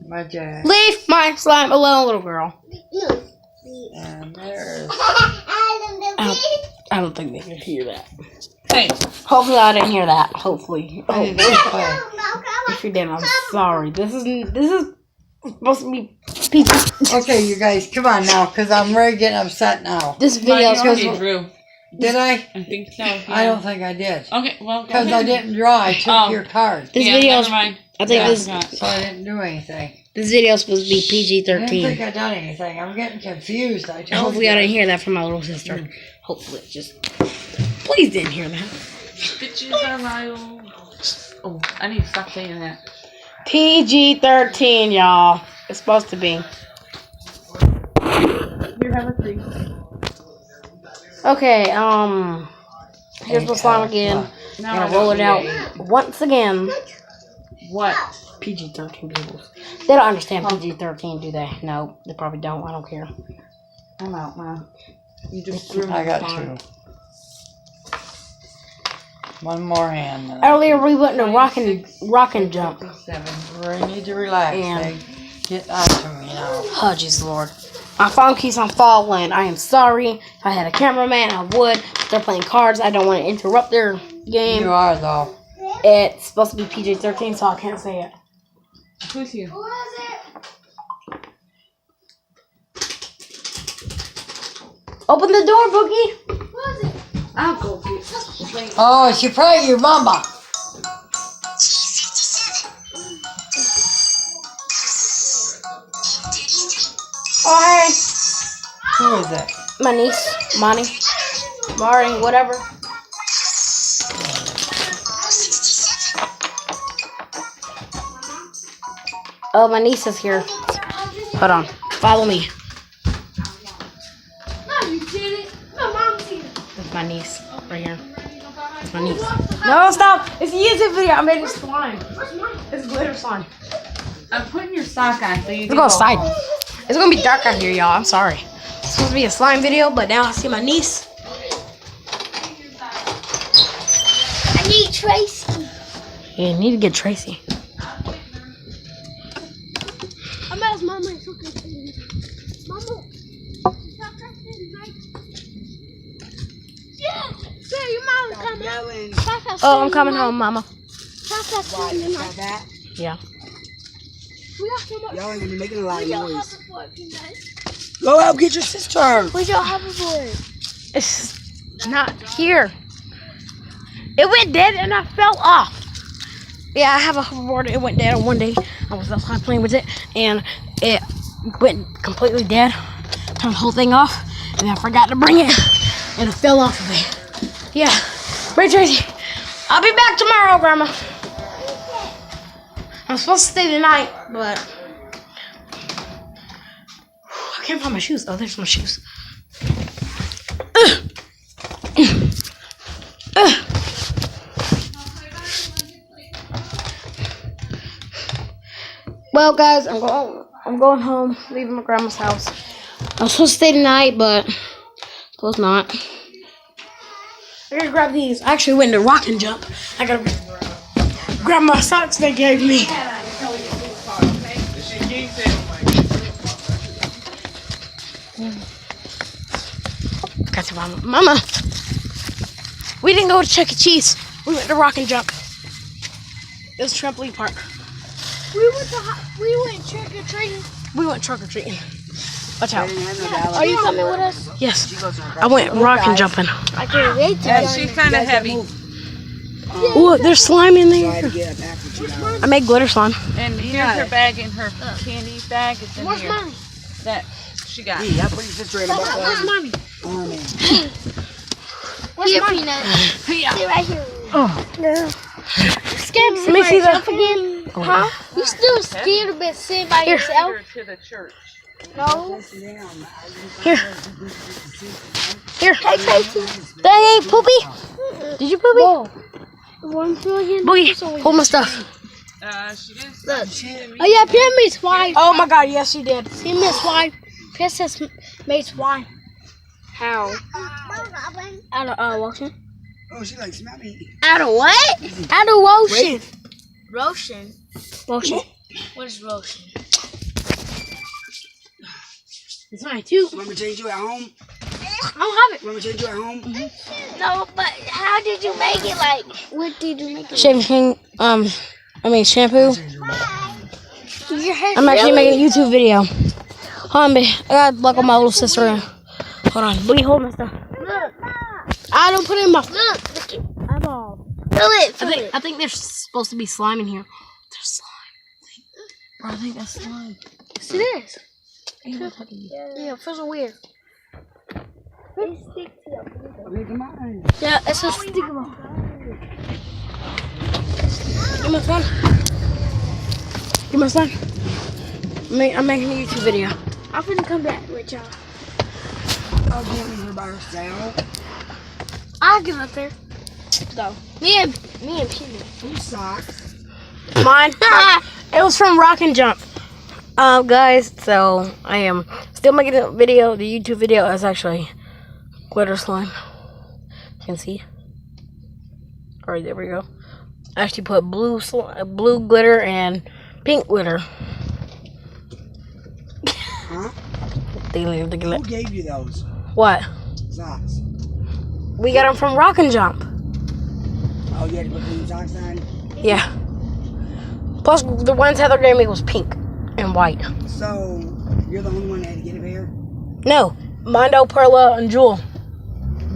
My Jack. Leave my slime alone, little girl. And there's... I don't think they can hear that. Hey. Hopefully I didn't hear that. Hopefully. I didn't play. If you did, I'm sorry. This is supposed to be PG. Okay, you guys, come on now, because I'm really getting upset now. This video is already supposed to... drew. Did I? I think so. Yeah. I don't think I did. Okay, well, go Because ahead. I didn't draw. I took your card. This yeah, video never is... mind. I think Yeah, this... I forgot. So I didn't do anything. This video is supposed to be I didn't think PG-13. I done anything. I'm getting confused. I told Hopefully you. I didn't hear that from my little sister. Hopefully it just... Please didn't hear that. Bitches are wild. Oh, I need to stop saying that. PG-13, y'all. It's supposed to be. Here, have a treat. Okay, here's the slime again. No, I'm gonna roll it out once again. What? PG-13 people. They don't understand PG-13, do they? No, they probably don't. I don't care. I'm out, man. You just threw I my got slime. 2. One more hand. then. Earlier we went to rock and jump. 7. We need to relax. And- Get out to me now. Oh, jeez, Lord. My phone keeps on falling. I am sorry. If I had a cameraman, I would. If they're playing cards, I don't want to interrupt their game. You are, though. It's supposed to be PG-13, so I can't say it. Who's you? Who is it? Open the door, Boogie. Who is it? I'll go get it. Oh, she probably your mama. Oh, hey. Who is it? My niece, Monty, Mari, whatever. Oh, my niece is here. Hold on. Follow me. No, you didn't. No, mom's here. That's my niece. Right here. That's my niece. No, stop. It's a YouTube video. I made it slime. Where's mine? It's glitter slime. I'm putting your sock on so you Let's can go outside. It's going to be dark out here, y'all. I'm sorry. It's supposed to be a slime video, but now I see my niece. I need Tracy. Yeah, you need to get Tracy. I'm at Mama and cooking. Mama. Yeah. Yeah, your mom's coming. Oh, I'm coming home, Mama. Tonight. Yeah. We got so much. Y'all ain't gonna be making a lot We of don't have noise. it for it tonight. Go out, get your sister. We don't have it for it. It's not here. It went dead and I fell off. Yeah, I have a hoverboard. It went dead on one day. I was outside playing with it and it went completely dead. Turned the whole thing off and I forgot to bring it and it fell off of me. Yeah. Right, Tracy. I'll be back tomorrow, Grandma. I'm supposed to stay tonight, but I can't find my shoes. Oh, there's my shoes. Well, guys, I'm going home, leaving my grandma's house. I was supposed to stay tonight, but suppose not. I gotta grab these. I actually went to rock and jump. I gotta grab my socks they gave me. Got to Mama. We didn't go to Chuck E. Cheese. We went to rock and jump. It was trampoline park. We went trick or treating. We went trick or treating. Watch out. Are you coming with us? Yes. I went rock and jumping. I can't wait to. Yeah, she's kind of heavy. Oh, there's slime in there. Try to get up after you now. I made glitter slime. And here's her bag and her candy bag. It's in Where's here. mommy? That she got. Hey, I'll put your sister in the box. Where's mommy? Oh, man. Where's mommy? Sit right here. Oh. No. Scared to Let me see yourself that. again? Huh? You still scared of being sitting by yourself? Her to the church. No. Here. Here. Hey, Tracy. Hey, Poopy. Did you poopy? One million. Boogie, hold my stuff. She didn't. Look. She didn't Oh yeah, Pyramid's wife. Oh my God, yes you did. Pyramid's wife. Princess Mate's wife. How? Out of Ocean. Oh, she likes mommy. Out of what? Out of Ocean. Roshan. Motion. What is Roshan? It's mine too. Want me to change you at home? I don't have it. Want me to change you at home? No, but how did you make it? Like, what did you make it? Shaving, shampoo. Your hair I'm actually making a YouTube video. Hold on, babe. I gotta look on my little sister in. Hold on. What are you holding my stuff? I don't put it in my eyeball. I think there's supposed to be slime in here. There's slime. Bro, I think that's slime. Yes, it is. Yeah, it feels so weird. Okay, come on. Yeah, it's a stigma. Give my phone. Give my phone. I'm making a YouTube video. I'm finna come back with y'all. Oh, going here by herself. I'll get up there. Go. Me and Peter. Who socks? Mine. It was from Rock and Jump. Guys, so I am still making a video. The YouTube video is actually glitter slime. You can see. Alright, there we go. I actually put blue glitter and pink glitter. Huh? Who Who gave you those What? socks? We got them from Rock and Jump. Oh, you had to put blue socks on? Yeah. Plus, the ones Heather gave me was pink and white. So, you're the only one that had to get a pair? No, Mondo, Perla, and Julie.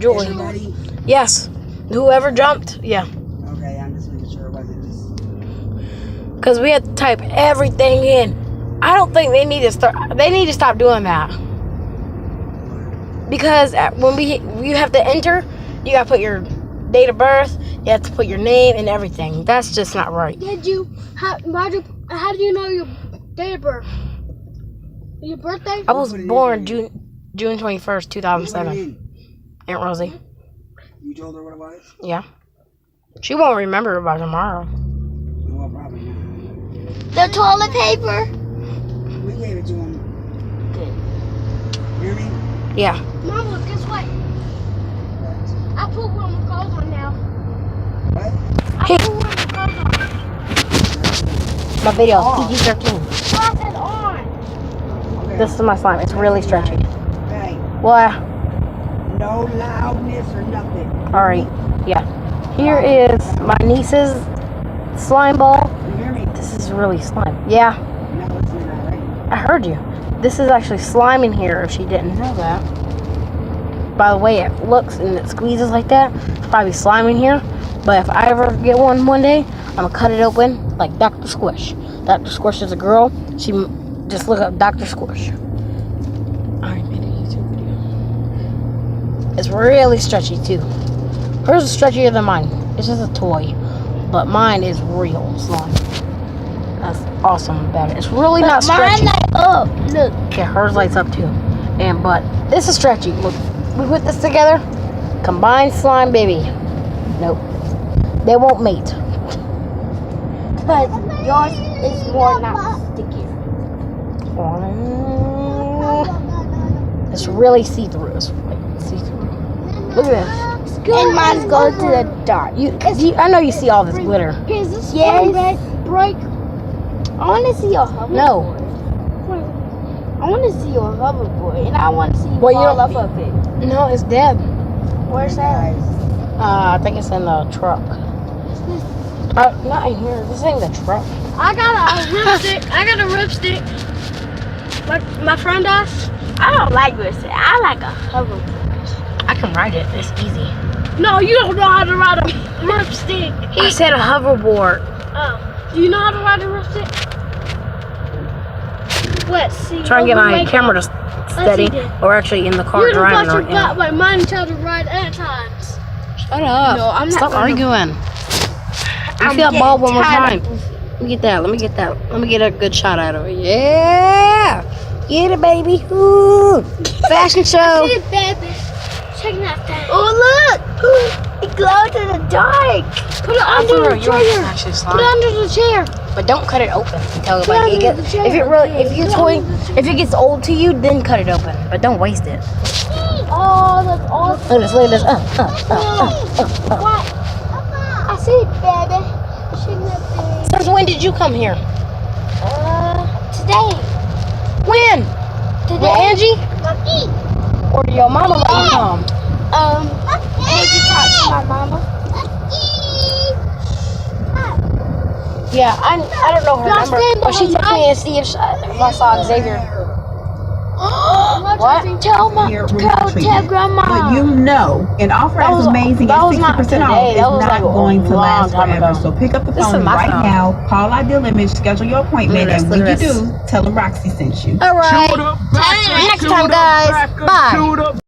Everybody? Yes. Whoever jumped, yeah. Okay, I'm just making sure it wasn't just... Because we had to type everything in. I don't think they need to start. They need to stop doing that. Because when you have to enter, you gotta put your date of birth. You have to put your name and everything. That's just not right. How do you know your date of birth? Your birthday? I was born June 21st, 2007. in? Aunt Rosie. You told her what it was? Yeah. She won't remember it by tomorrow. Well, probably not. The toilet paper? We gave it to him. Good. You hear me? Yeah. Mama, guess what? I put one of my clothes on now. What? I put one of my clothes on. My video, PG-13. I said on. Okay. This is my slime. It's really stretchy. Hey, Well, no loudness or nothing. alright. Yeah. Here is my niece's slime ball. You hear me? This is really slime. Yeah. You're not listening already. I heard you. This is actually slime in here if she didn't know that. By the way it looks and it squeezes like that, it's probably slime in here. But if I ever get one day, I'm going to cut it open like Dr. Squish. Dr. Squish is a girl. She just look up Dr. Squish. I made a YouTube video. It's really stretchy too. Hers is stretchier than mine. It's just a toy. But mine is real slime. That's awesome about it. It's really not stretchy. Mine light up. Look. Yeah, hers lights up too. But this is stretchy. Look, we put this together. Combined slime, baby. Nope. They won't mate. Because yours is more not sticky. It's really see-through. It's like see-through. Look at this. And mine goes to the dark. I know you see all this glitter. Is this break? I want to see your hoverboard. No. I want to see your hoverboard, and I want to see you Well, you fall don't- off of it. No, it's dead. Where's that? I think it's in the truck. Not in here. This ain't the truck. I got a ripstick. I got a ripstick. My friend does. I don't like ripstick. I like a hoverboard. I can ride it. It's easy. No, you don't know how to ride a ripstick. I said a hoverboard. Oh, do you know how to ride a ripstick? Let's see. Trying to get my camera to steady. then. We're actually in the car You're driving about right to got now. my mind trying to ride at times. Shut up. No, I'm not Stop gonna- arguing. Let me see that ball one more time. Let me get that. Let me get that. Let me get a good shot out of it. Yeah. Get it, baby. Ooh. Fashion show. See it, baby. Check that thing. Oh, look. It glows in the dark. Put it under the chair. Actually Put it under the chair. But don't cut it open until Put like it it under gets. the If it chair. really, if it gets old to you, then cut it open. But don't waste it. Oh, that's awesome. Look at this. Look at this. What? I see it, baby. Check that thing. Since when did you come here? Today. When? Today. With Angie? Your mama let you come. I had to talk to my mama. Yeah, I don't know her number. But she texted me and see if I saw Xavier. What? Tell grandma. But you know, an offer as amazing as 60% off is not going to last forever. So pick up the phone right now, call our deal image, schedule your appointment, and when you do, tell them Roxy sent you. All right. Next time, guys. Bye.